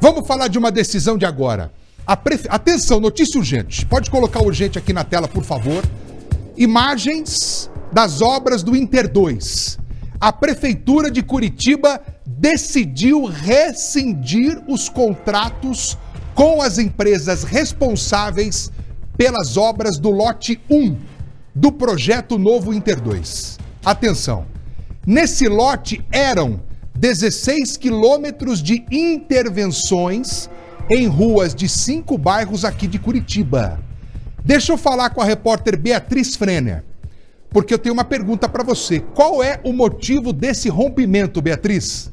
Vamos falar de uma decisão de agora. Atenção, notícia urgente. Pode colocar urgente aqui na tela, por favor. Imagens das obras do Inter 2. A Prefeitura de Curitiba decidiu rescindir os contratos com as empresas responsáveis pelas obras do lote 1 do projeto Novo Inter 2. Atenção, nesse lote eram 16 quilômetros de intervenções em ruas de 5 bairros aqui de Curitiba. Deixa eu falar com a repórter Beatriz Frenner, porque eu tenho uma pergunta para você. Qual é o motivo desse rompimento, Beatriz?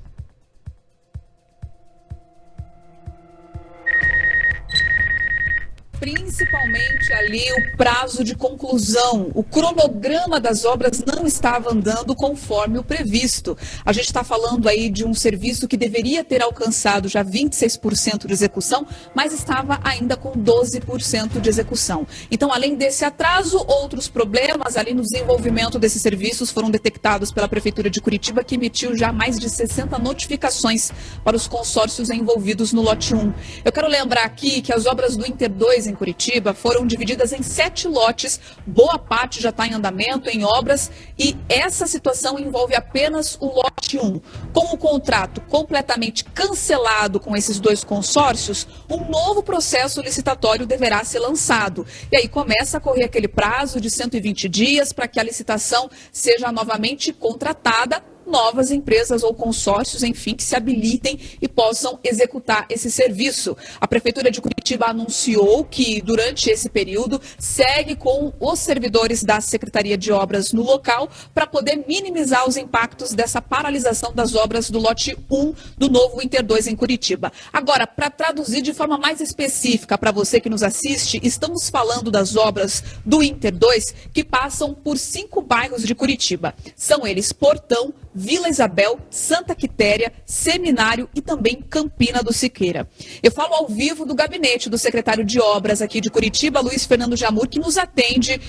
Principalmente ali o prazo de conclusão. O cronograma das obras não estava andando conforme o previsto. A gente está falando aí de um serviço que deveria ter alcançado já 26% de execução, mas estava ainda com 12% de execução. Então, além desse atraso, outros problemas ali no desenvolvimento desses serviços foram detectados pela Prefeitura de Curitiba, que emitiu já mais de 60 notificações para os consórcios envolvidos no lote 1. Eu quero lembrar aqui que as obras do Inter 2 em Curitiba foram divididas em 7 lotes, boa parte já está em andamento, em obras, e essa situação envolve apenas o lote 1. Com o contrato completamente cancelado com esses 2 consórcios, um novo processo licitatório deverá ser lançado. E aí começa a correr aquele prazo de 120 dias para que a licitação seja novamente contratada, novas empresas ou consórcios, enfim, que se habilitem e possam executar esse serviço. A Prefeitura de Curitiba anunciou que, durante esse período, segue com os servidores da Secretaria de Obras no local para poder minimizar os impactos dessa paralisação das obras do lote 1 do Novo Inter 2 em Curitiba. Agora, para traduzir de forma mais específica para você que nos assiste, estamos falando das obras do Inter 2 que passam por 5 bairros de Curitiba. São eles Portão, Vila Isabel, Santa Quitéria, Seminário e também Campina do Siqueira. Eu falo ao vivo do gabinete do secretário de Obras aqui de Curitiba, Luiz Fernando Jamur, que nos atende.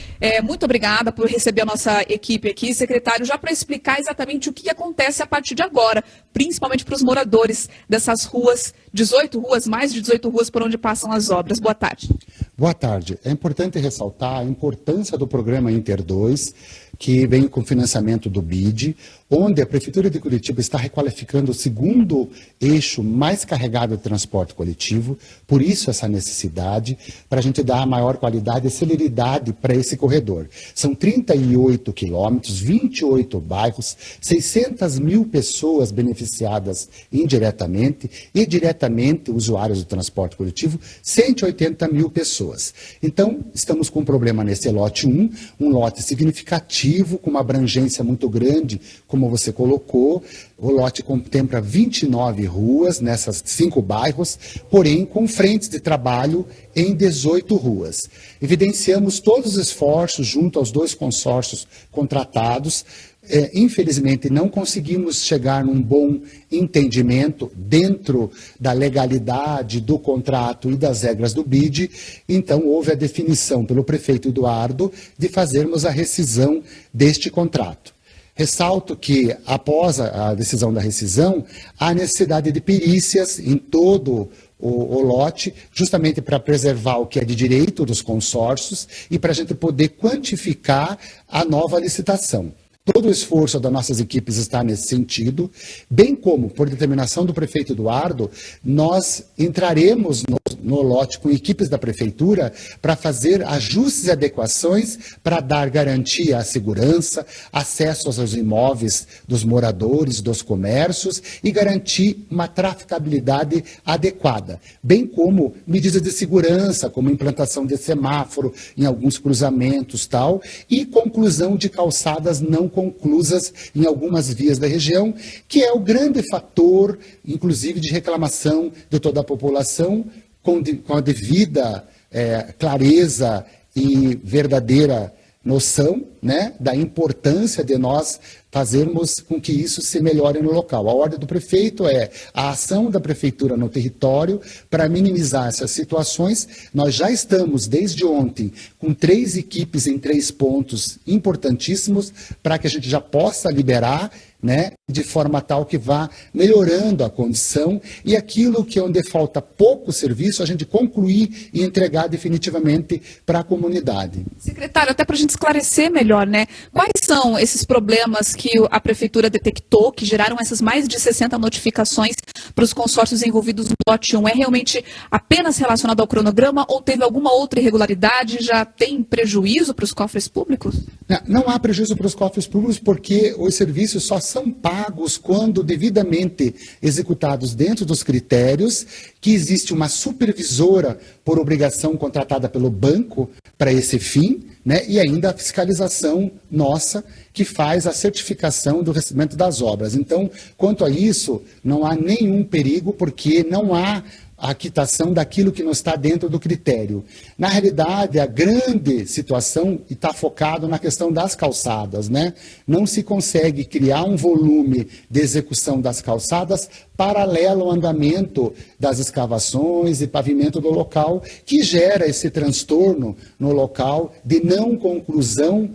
Muito obrigada por receber a nossa equipe aqui, secretário, já para explicar exatamente o que acontece a partir de agora, principalmente para os moradores dessas ruas, 18 ruas, mais de 18 ruas por onde passam as obras. Boa tarde. Boa tarde. É importante ressaltar a importância do programa Inter 2, que vem com financiamento do BID, onde a Prefeitura de Curitiba está requalificando o segundo eixo mais carregado de transporte coletivo, por isso essa necessidade, para a gente dar maior qualidade e celeridade para esse corredor. São 38 quilômetros, 28 bairros, 600 mil pessoas beneficiadas indiretamente e diretamente usuários do transporte coletivo, 180 mil pessoas. Então, estamos com um problema nesse lote 1, um lote significativo, com uma abrangência muito grande, como você colocou. O lote contempla 29 ruas nessas 5 bairros, porém com frentes de trabalho em 18 ruas. Evidenciamos todos os esforços junto aos 2 consórcios contratados. Infelizmente, não conseguimos chegar num bom entendimento dentro da legalidade do contrato e das regras do BID. Então, houve a definição pelo prefeito Eduardo de fazermos a rescisão deste contrato. Ressalto que, após a decisão da rescisão, há necessidade de perícias em todo o lote, justamente para preservar o que é de direito dos consórcios e para a gente poder quantificar a nova licitação. Todo o esforço das nossas equipes está nesse sentido, bem como, por determinação do prefeito Eduardo, nós entraremos no lote com equipes da prefeitura para fazer ajustes e adequações para dar garantia à segurança, acesso aos imóveis dos moradores, dos comércios e garantir uma traficabilidade adequada, bem como medidas de segurança, como implantação de semáforo em alguns cruzamentos tal, e conclusão de calçadas não conclusas em algumas vias da região, que é o grande fator, inclusive, de reclamação de toda a população, com a devida clareza e verdadeira noção, né, da importância de nós fazermos com que isso se melhore no local. A ordem do prefeito é a ação da prefeitura no território para minimizar essas situações. Nós já estamos, desde ontem, com 3 equipes em 3 pontos importantíssimos para que a gente já possa liberar, né, de forma tal que vá melhorando a condição e aquilo que onde falta pouco serviço, a gente concluir e entregar definitivamente para a comunidade. Secretário, até para a gente esclarecer melhor, né? Quais são esses problemas que a Prefeitura detectou, que geraram essas mais de 60 notificações para os consórcios envolvidos no lote 1? É realmente apenas relacionado ao cronograma ou teve alguma outra irregularidade? Já tem prejuízo para os cofres públicos? Não há prejuízo para os cofres públicos porque os serviços só são pagos quando devidamente executados dentro dos critérios, que existe uma supervisora por obrigação contratada pelo banco para esse fim, né? E ainda a fiscalização nossa, que faz a certificação do recebimento das obras. Então, quanto a isso, não há nenhum perigo, porque não há a quitação daquilo que não está dentro do critério. Na realidade, a grande situação está focado na questão das calçadas, né? Não se consegue criar um volume de execução das calçadas paralelo ao andamento das escavações e pavimento do local, que gera esse transtorno no local de não conclusão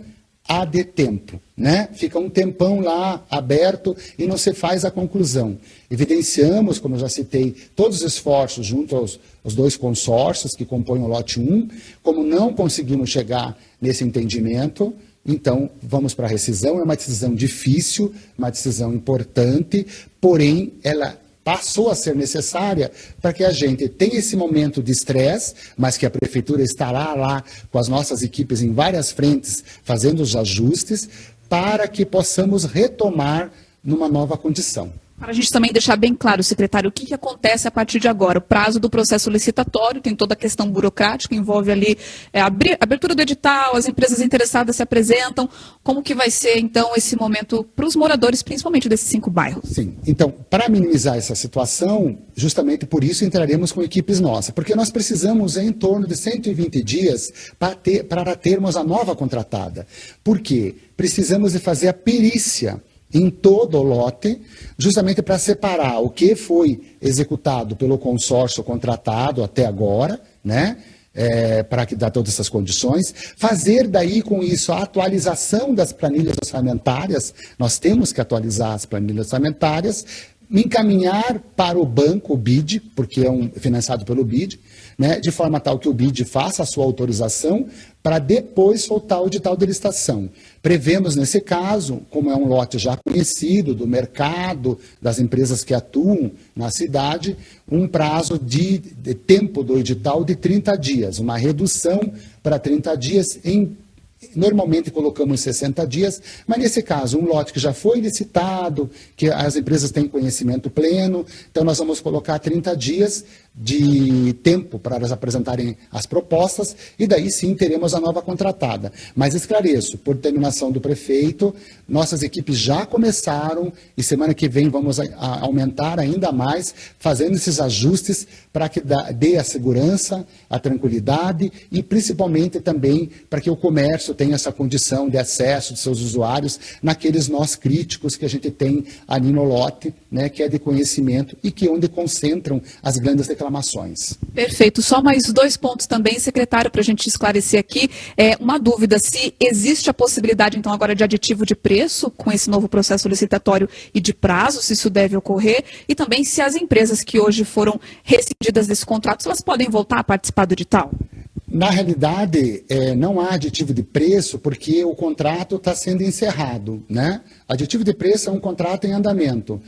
há de tempo, né? Fica um tempão lá aberto e não se faz a conclusão. Evidenciamos, como eu já citei, todos os esforços junto aos dois consórcios que compõem o lote 1, como não conseguimos chegar nesse entendimento, então vamos para a rescisão. É uma decisão difícil, uma decisão importante, porém ela passou a ser necessária para que a gente tenha esse momento de estresse, mas que a Prefeitura estará lá com as nossas equipes em várias frentes, fazendo os ajustes, para que possamos retomar numa nova condição. Para a gente também deixar bem claro, secretário, o que acontece a partir de agora? O prazo do processo licitatório, tem toda a questão burocrática, envolve ali a abertura do edital, as empresas interessadas se apresentam. Como que vai ser, então, esse momento para os moradores, principalmente desses 5 bairros? Sim, então, para minimizar essa situação, justamente por isso entraremos com equipes nossas, porque nós precisamos em torno de 120 dias para termos a nova contratada. Por quê? Precisamos de fazer a perícia em todo o lote, justamente para separar o que foi executado pelo consórcio contratado até agora, né? Para que dá todas essas condições, fazer daí com isso a atualização das planilhas orçamentárias, nós temos que atualizar as planilhas orçamentárias, encaminhar para o banco, o BID, porque é financiado pelo BID, né, de forma tal que o BID faça a sua autorização para depois soltar o edital de licitação. Prevemos, nesse caso, como é um lote já conhecido do mercado, das empresas que atuam na cidade, um prazo de tempo do edital de 30 dias, uma redução para 30 dias normalmente colocamos 60 dias, mas nesse caso, um lote que já foi licitado, que as empresas têm conhecimento pleno, então nós vamos colocar 30 dias de tempo para elas apresentarem as propostas e daí sim teremos a nova contratada. Mas esclareço, por determinação do prefeito, nossas equipes já começaram e semana que vem vamos aumentar ainda mais, fazendo esses ajustes para que dê a segurança, a tranquilidade e principalmente também para que o comércio tenha essa condição de acesso de seus usuários naqueles nós críticos que a gente tem ali no lote, né, que é de conhecimento e que é onde concentram as grandes reclamações. Perfeito. Só mais 2 pontos também, secretário, para a gente esclarecer aqui. Uma dúvida, se existe a possibilidade, então, agora de aditivo de preço com esse novo processo licitatório e de prazo, se isso deve ocorrer, e também se as empresas que hoje foram rescindidas desse contrato, se elas podem voltar a participar do edital? Na realidade, não há aditivo de preço porque o contrato está sendo encerrado, né? Aditivo de preço é um contrato em andamento,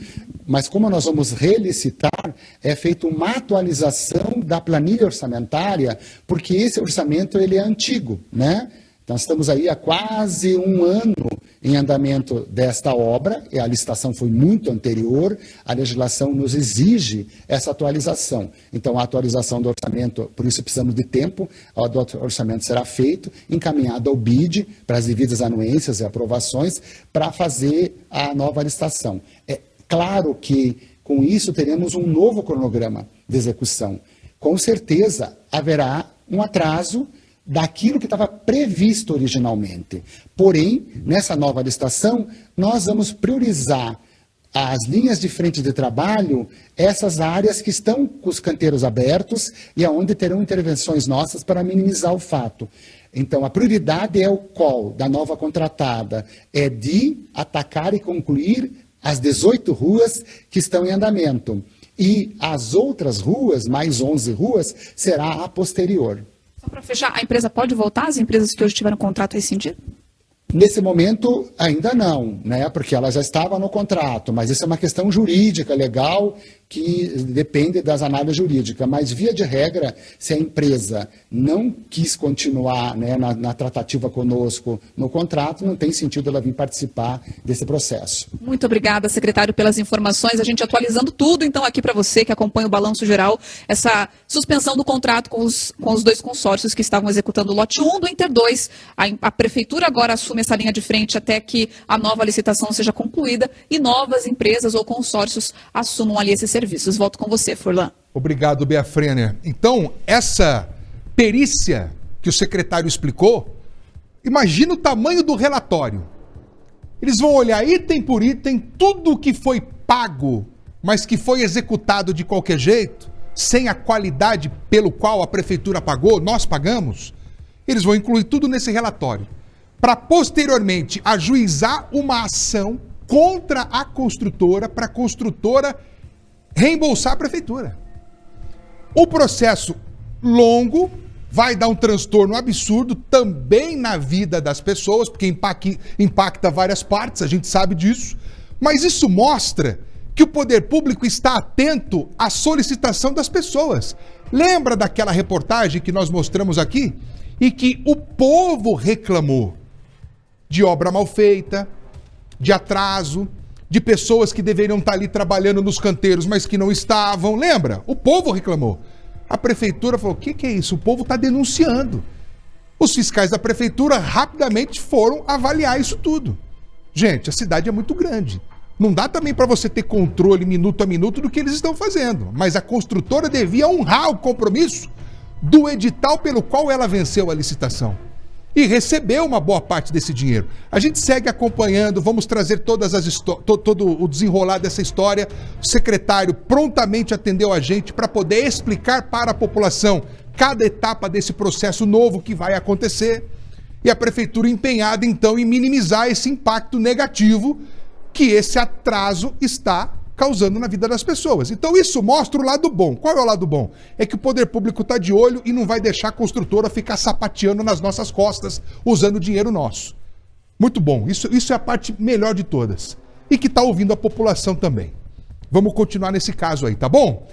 mas como nós vamos relicitar, é feita uma atualização da planilha orçamentária, porque esse orçamento ele é antigo, né? Então, estamos aí há quase 1 ano em andamento desta obra, e a licitação foi muito anterior, a legislação nos exige essa atualização. Então, a atualização do orçamento, por isso precisamos de tempo, o orçamento será feito, encaminhado ao BID, para as devidas anuências e aprovações, para fazer a nova licitação. É claro que, com isso, teremos um novo cronograma de execução. Com certeza, haverá um atraso daquilo que estava previsto originalmente. Porém, nessa nova licitação, nós vamos priorizar as linhas de frente de trabalho, essas áreas que estão com os canteiros abertos e aonde terão intervenções nossas para minimizar o fato. Então, a prioridade é o qual da nova contratada é de atacar e concluir as 18 ruas que estão em andamento. E as outras ruas, mais 11 ruas, será a posterior. Só para fechar, a empresa pode voltar, as empresas que hoje tiveram contrato rescindido? Nesse momento, ainda não, né? Porque ela já estava no contrato, mas isso é uma questão jurídica, legal, que depende das análises jurídicas. Mas, via de regra, se a empresa não quis continuar, né, na tratativa conosco no contrato, não tem sentido ela vir participar desse processo. Muito obrigada, secretário, pelas informações. A gente atualizando tudo, então, aqui para você que acompanha o Balanço Geral, essa suspensão do contrato com os dois consórcios que estavam executando o lote 1 do Inter 2. A Prefeitura agora assume essa linha de frente até que a nova licitação seja concluída e novas empresas ou consórcios assumam ali esses serviços. Volto com você, Furlan. Obrigado, Bea Frenner. Então, essa perícia que o secretário explicou, imagina o tamanho do relatório. Eles vão olhar item por item, tudo o que foi pago, mas que foi executado de qualquer jeito, sem a qualidade pelo qual a prefeitura pagou, nós pagamos. Eles vão incluir tudo nesse relatório, para posteriormente ajuizar uma ação contra a construtora, para a construtora reembolsar a prefeitura. O processo longo vai dar um transtorno absurdo também na vida das pessoas, porque impacta várias partes, a gente sabe disso, mas isso mostra que o poder público está atento à solicitação das pessoas. Lembra daquela reportagem que nós mostramos aqui? E que o povo reclamou de obra mal feita, de atraso, de pessoas que deveriam estar ali trabalhando nos canteiros, mas que não estavam. Lembra? O povo reclamou. A prefeitura falou, o que é isso? O povo está denunciando. Os fiscais da prefeitura rapidamente foram avaliar isso tudo. Gente, a cidade é muito grande. Não dá também para você ter controle minuto a minuto do que eles estão fazendo. Mas a construtora devia honrar o compromisso do edital pelo qual ela venceu a licitação. E recebeu uma boa parte desse dinheiro. A gente segue acompanhando, vamos trazer todo o desenrolar dessa história. O secretário prontamente atendeu a gente para poder explicar para a população cada etapa desse processo novo que vai acontecer. E a prefeitura empenhada, então, em minimizar esse impacto negativo que esse atraso está causando na vida das pessoas. Então isso mostra o lado bom. Qual é o lado bom? É que o poder público está de olho e não vai deixar a construtora ficar sapateando nas nossas costas, usando dinheiro nosso. Muito bom. Isso é a parte melhor de todas. E que está ouvindo a população também. Vamos continuar nesse caso aí, tá bom?